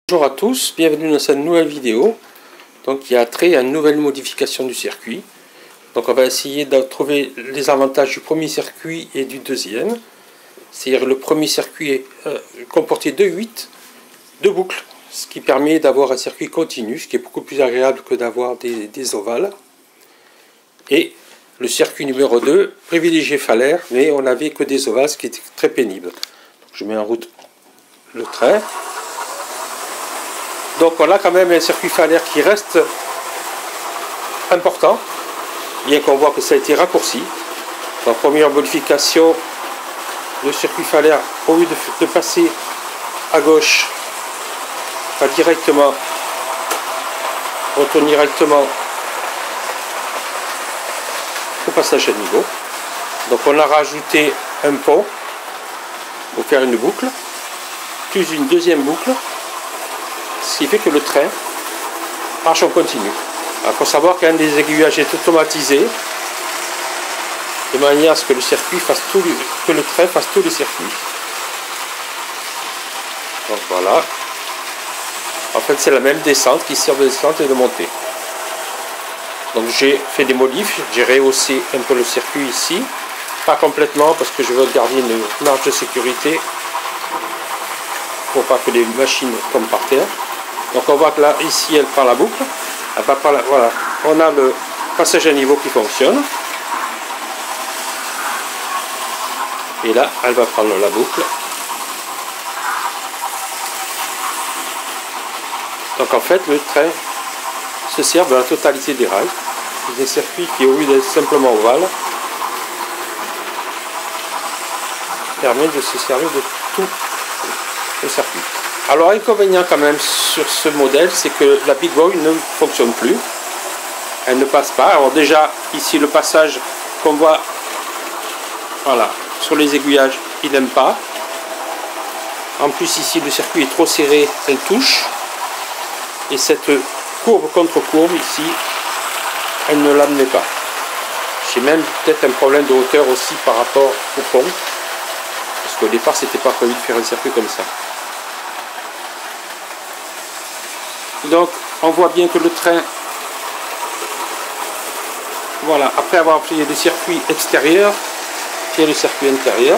Bonjour à tous, bienvenue dans cette nouvelle vidéo qui a trait à une nouvelle modification du circuit. Donc on va essayer de trouver les avantages du premier circuit et du deuxième. C'est-à-dire le premier circuit comportait deux boucles, ce qui permet d'avoir un circuit continu, ce qui est beaucoup plus agréable que d'avoir des ovales. Et le circuit numéro 2 privilégiait Falaire, mais on n'avait que des ovales, ce qui était très pénible. Donc, je mets en route le trait. Donc on a quand même un circuit Falaire qui reste important, bien qu'on voit que ça a été raccourci. En première modification, le circuit Falaire, au lieu de passer à gauche, va directement, retourner directement au passage à niveau. Donc on a rajouté un pont pour faire une boucle, plus une deuxième boucle. Ce qui fait que le train marche en continu. Il faut savoir qu'un des aiguillages est automatisé de manière à ce que le circuit fasse que le train fasse tous les circuits. Donc voilà. En fait, c'est la même descente qui sert de descente et de montée. Donc j'ai fait des modifs, j'ai rehaussé un peu le circuit ici, pas complètement parce que je veux garder une marge de sécurité pour pas que les machines tombent par terre. Donc on voit que là, ici, elle prend la boucle. Elle va par là, voilà. On a le passage à niveau qui fonctionne. Et là, elle va prendre la boucle. Donc en fait, le train se sert de la totalité des rails. C'est des circuits qui, au lieu d'être simplement ovales, permet de se servir de tout le circuit. Alors, l'inconvénient quand même sur ce modèle, c'est que la Big Boy ne fonctionne plus. Elle ne passe pas. Alors déjà, ici, le passage qu'on voit voilà, sur les aiguillages, il n'aime pas. En plus, ici, le circuit est trop serré, elle touche. Et cette courbe contre courbe, ici, elle ne l'admet pas. J'ai même peut-être un problème de hauteur aussi par rapport au pont. Parce qu'au départ, c'était pas prévu de faire un circuit comme ça. Donc on voit bien que le train, voilà, après avoir appuyé le circuit extérieur, fait le circuit intérieur.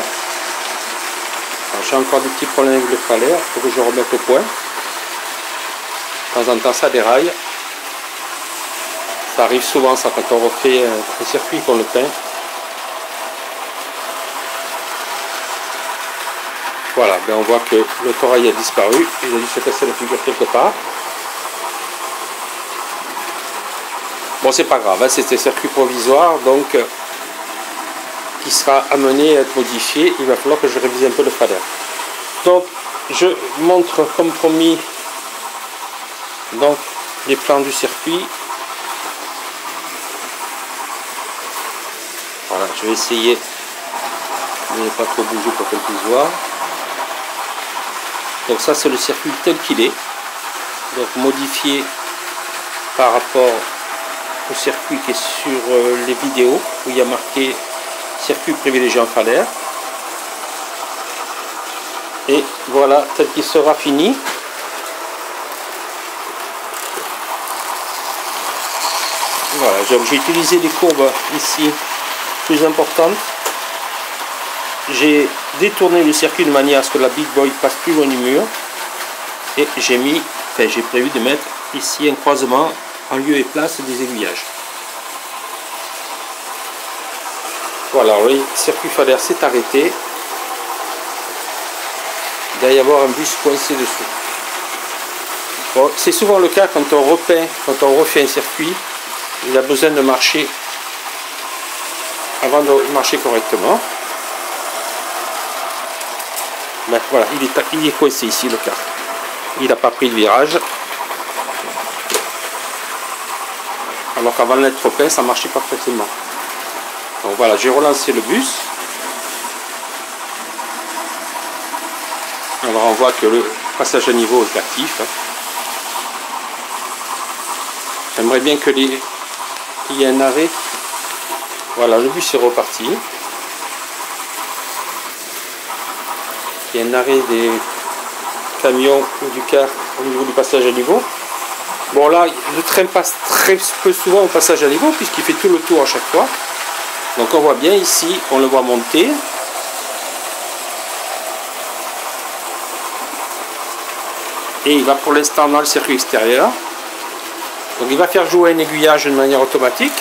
J'ai encore des petits problèmes avec le Falaire, il faut que je remette au point. De temps en temps ça déraille. Ça arrive souvent ça quand on refait un circuit qu'on le peint. Voilà, ben on voit que le corail a disparu, il a dû se casser la figure quelque part. Bon, c'est pas grave, hein, c'est un circuit provisoire, donc qui sera amené à être modifié. Il va falloir que je révise un peu le Falaire. Donc, je montre comme promis donc, les plans du circuit. Voilà, je vais essayer de ne pas trop bouger pour qu'on puisse voir. Donc ça, c'est le circuit tel qu'il est. Donc, modifié par rapport au circuit qui est sur les vidéos où il y a marqué circuit privilégié en Falaire. Et voilà tel qu'il sera fini. Voilà, j'ai utilisé des courbes ici plus importantes. J'ai détourné le circuit de manière à ce que la Big Boy passe plus loin du mur. Et j'ai prévu de mettre ici un croisement en lieu et place des aiguillages. Voilà, le circuit Falaire s'est arrêté. Il doit y avoir un bus coincé dessous. Bon, c'est souvent le cas quand on repeint, quand on refait un circuit, il a besoin de marcher avant de marcher correctement. Ben, voilà, il est coincé ici le cas. Il n'a pas pris de virage. Alors qu'avant de l'être peint, ça marchait parfaitement. Donc voilà, j'ai relancé le bus. Alors on voit que le passage à niveau est actif. J'aimerais bien que il y ait un arrêt. Voilà, le bus est reparti. Il y a un arrêt des camion ou du car au niveau du passage à niveau. Bon là, le train passe très peu souvent au passage à niveau puisqu'il fait tout le tour à chaque fois. Donc on voit bien ici, on le voit monter. Et il va pour l'instant dans le circuit extérieur. Donc il va faire jouer un aiguillage de manière automatique.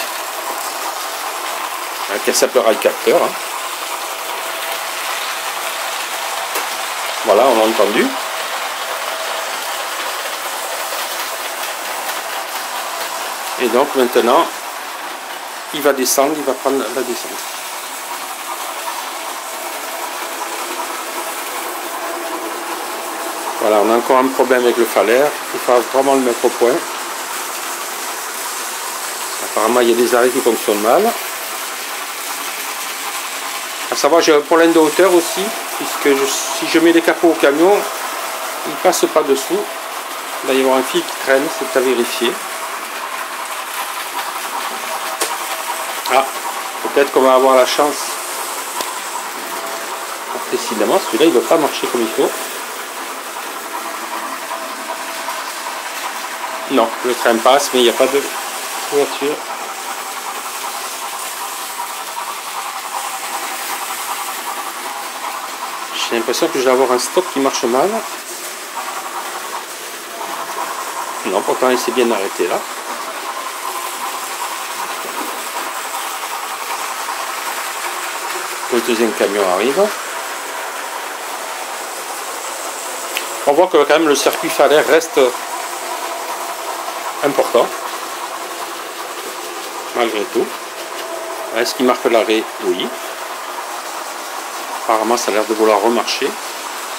Avec un simple rail capteur. Hein. Voilà, on l'a entendu. Et donc maintenant, il va descendre, il va prendre la descente. Voilà, on a encore un problème avec le falaire. Il faut vraiment le mettre au point. Apparemment, il y a des arrêts qui fonctionnent mal. À savoir, j'ai un problème de hauteur aussi, puisque si je mets les capots au camion, il ne passe pas dessous. Il va y avoir un fil qui traîne, c'est à vérifier. Ah, peut-être qu'on va avoir la chance. Décidément, celui-là, il ne va pas marcher comme il faut. Non, le train passe, mais il n'y a pas de voiture. J'ai l'impression que je vais avoir un stop qui marche mal. Non, pourtant il s'est bien arrêté là. Le deuxième camion arrive. On voit que quand même le circuit falaire reste important, malgré tout. Est-ce qu'il marque l'arrêt? Oui. Apparemment, ça a l'air de vouloir remarcher.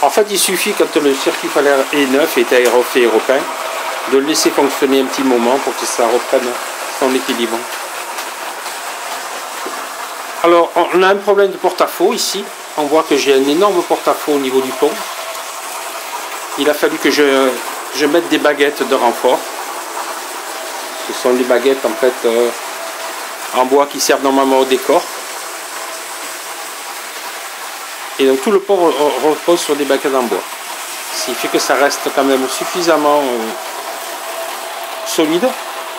En fait, il suffit, quand le circuit falaire est neuf et fait européen, de le laisser fonctionner un petit moment pour que ça reprenne son équilibre. Alors, on a un problème de porte-à-faux ici. On voit que j'ai un énorme porte-à-faux au niveau du pont. Il a fallu que je mette des baguettes de renfort. Ce sont des baguettes en fait en bois qui servent normalement au décor. Et donc tout le pont repose sur des baguettes en bois. Ce qui fait que ça reste quand même suffisamment solide,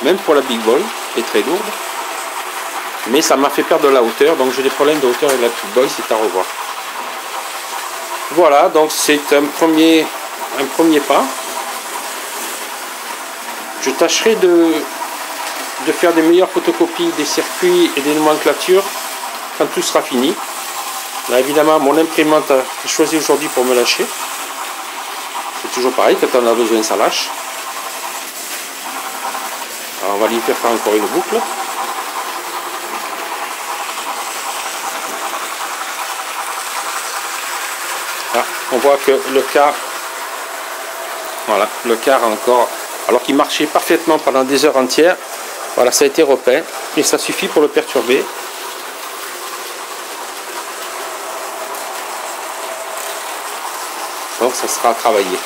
même pour la Big Boy, qui est très lourde. Mais ça m'a fait perdre de la hauteur, donc j'ai des problèmes de hauteur avec la Big Boy, c'est à revoir. Voilà, donc c'est un premier pas. Je tâcherai de faire des meilleures photocopies des circuits et des nomenclatures quand tout sera fini. Là évidemment mon imprimante a choisi aujourd'hui pour me lâcher. C'est toujours pareil, quand on a besoin ça lâche. Alors on va lui faire encore une boucle. Ah, on voit que le car, voilà, le car encore, alors qu'il marchait parfaitement pendant des heures entières, voilà, ça a été repeint et ça suffit pour le perturber. Donc ça sera à travailler.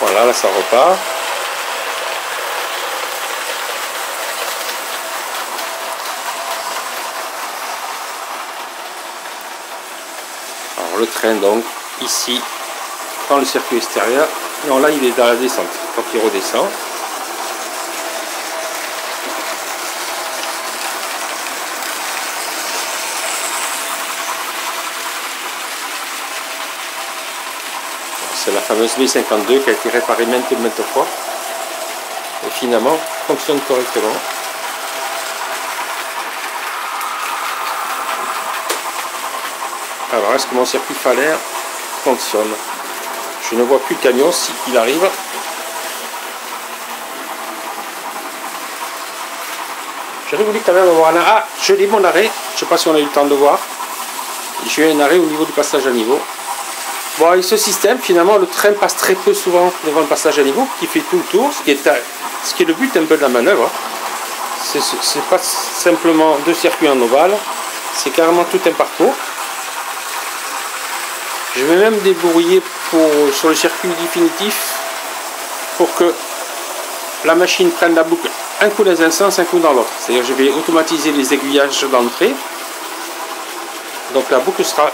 Voilà, là ça repart. Alors le train donc ici dans le circuit extérieur. Non, là il est dans la descente. Quand il redescend. C'est la fameuse B52 qui a été réparée maintes fois et finalement fonctionne correctement. Alors est-ce que mon circuit falaire fonctionne? Je ne vois plus le camion s'il arrive. J'aurais voulu quand même avoir un... Ah, je lis mon arrêt, je ne sais pas si on a eu le temps de voir. J'ai eu un arrêt au niveau du passage à niveau. Bon, avec ce système, finalement, le train passe très peu souvent devant le passage à niveau, qui fait tout le tour, ce qui est le but un peu de la manœuvre. C'est pas simplement deux circuits en ovale, c'est carrément tout un parcours. Je vais même débrouiller sur le circuit définitif pour que la machine prenne la boucle un coup dans un sens, un coup dans l'autre. C'est-à-dire que je vais automatiser les aiguillages d'entrée. Donc la boucle sera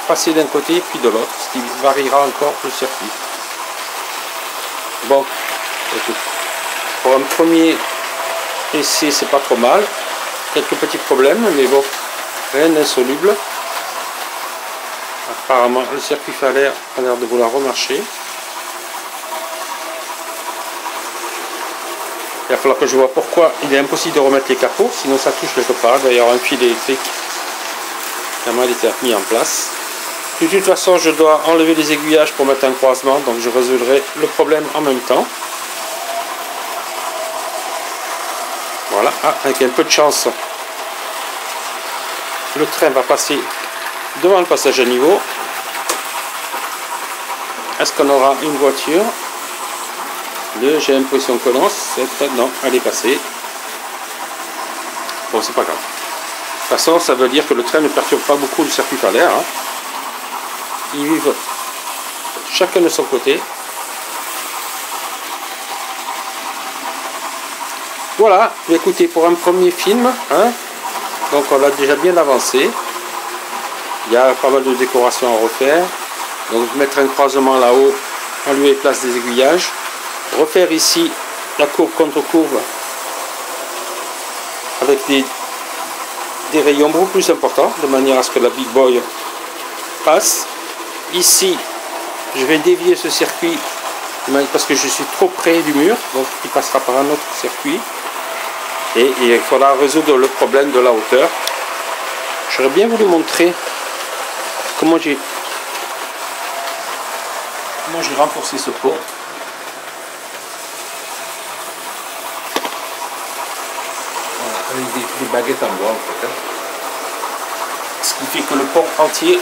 passer d'un côté puis de l'autre, ce qui variera encore le circuit. Bon, écoute, pour un premier essai, c'est pas trop mal. Quelques petits problèmes, mais bon, rien d'insoluble. Apparemment, le circuit falaire a l'air de vouloir remarcher. Il va falloir que je vois pourquoi il est impossible de remettre les capots, sinon ça touche quelque part. Il doit y avoir un fil électrique qui a mal été mis en place. De toute façon, je dois enlever les aiguillages pour mettre un croisement, donc je résoudrai le problème en même temps. Voilà, avec un peu de chance, le train va passer devant le passage à niveau. Est-ce qu'on aura une voiture? J'ai l'impression que non, elle est passée. Bon, c'est pas grave. De toute façon, ça veut dire que le train ne perturbe pas beaucoup le circuit falaire. Hein. Ils vivent chacun de son côté. Voilà, écoutez, pour un premier film, hein, donc on a déjà bien avancé. Il y a pas mal de décorations à refaire. Donc mettre un croisement là-haut en lieu et place des aiguillages. Refaire ici la courbe contre courbe avec des rayons beaucoup plus importants, de manière à ce que la Big Boy passe. Ici, je vais dévier ce circuit parce que je suis trop près du mur, donc il passera par un autre circuit. Et il faudra résoudre le problème de la hauteur. J'aurais bien voulu montrer comment j'ai renforcé ce pont. Avec des baguettes en bois en fait. Ce qui fait que le pont entier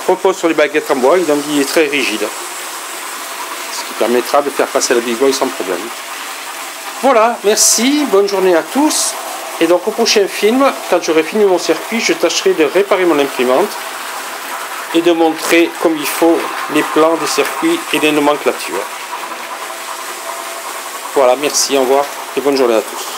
repose sur les baguettes en bois, il est très rigide. Ce qui permettra de faire passer la Big Boy sans problème. Voilà, merci, bonne journée à tous. Et donc au prochain film, quand j'aurai fini mon circuit, je tâcherai de réparer mon imprimante et de montrer comme il faut les plans des circuits et les nomenclatures. Voilà, merci, au revoir et bonne journée à tous.